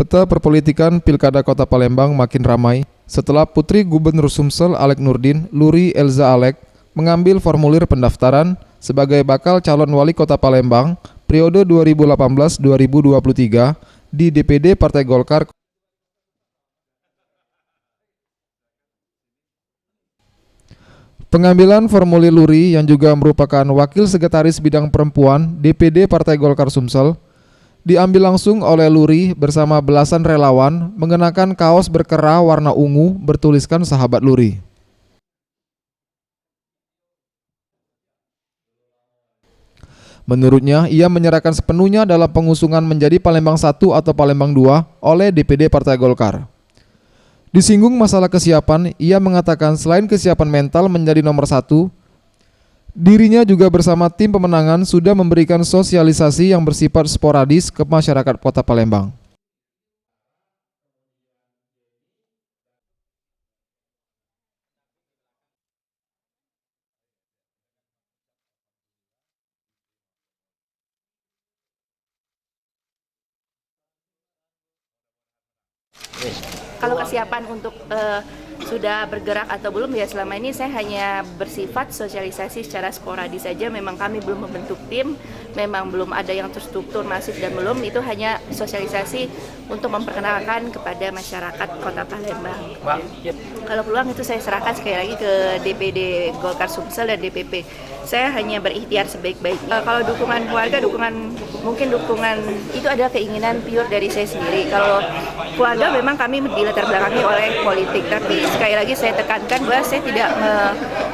Peta perpolitikan Pilkada Kota Palembang makin ramai setelah Putri Gubernur Sumsel Alek Nurdin, Luri Elza Alek, mengambil formulir pendaftaran sebagai bakal calon wali Kota Palembang periode 2018-2023 di DPD Partai Golkar. Pengambilan formulir Luri yang juga merupakan Wakil Sekretaris Bidang Perempuan DPD Partai Golkar Sumsel diambil langsung oleh Luri bersama belasan relawan mengenakan kaos berkerah warna ungu bertuliskan Sahabat Luri. Menurutnya, ia menyerahkan sepenuhnya dalam pengusungan menjadi Palembang 1 atau Palembang 2 oleh DPD Partai Golkar. Disinggung masalah kesiapan, ia mengatakan selain kesiapan mental menjadi nomor 1, dirinya juga bersama tim pemenangan sudah memberikan sosialisasi yang bersifat sporadis ke masyarakat Kota Palembang. Kalau kesiapan untuk sudah bergerak atau belum, ya selama ini saya hanya bersifat sosialisasi secara sporadis saja. Memang kami belum membentuk tim, memang belum ada yang terstruktur masif dan belum, itu hanya sosialisasi untuk memperkenalkan kepada masyarakat Kota Palembang. Kalau peluang itu saya serahkan sekali lagi ke DPD Golkar Sumsel dan DPP. Saya hanya berikhtiar sebaik-baiknya. Kalau dukungan keluarga, mungkin dukungan itu adalah keinginan pure dari saya sendiri. Kalau keluarga memang kami dilatar belakangi oleh politik, tapi sekali lagi saya tekankan bahwa saya tidak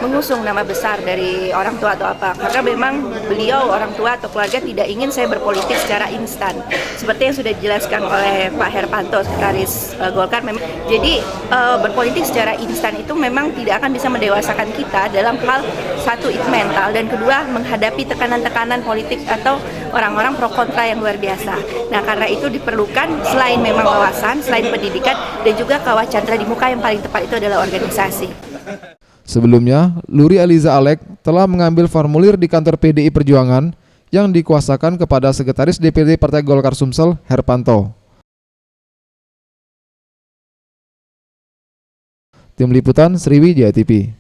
mengusung nama besar dari orang tua atau apa, karena memang beliau orang tua atau keluarga tidak ingin saya berpolitik secara instan seperti yang sudah dijelaskan oleh Pak Herpanto, sekretaris Golkar. Jadi berpolitik secara instan itu memang tidak akan bisa mendewasakan kita dalam hal satu itu mental, dan kedua menghadapi tekanan-tekanan politik atau orang-orang pro kontra yang luar biasa. Nah, karena itu diperlukan selain memang wawasan, selain pendidikan, dan juga kawah candra di muka, yang paling tepat itu adalah organisasi. Sebelumnya, Luri Eliza Alek telah mengambil formulir di kantor PDI Perjuangan yang dikuasakan kepada Sekretaris DPD Partai Golkar Sumsel, Herpanto. Tim Liputan Sriwijaya TV.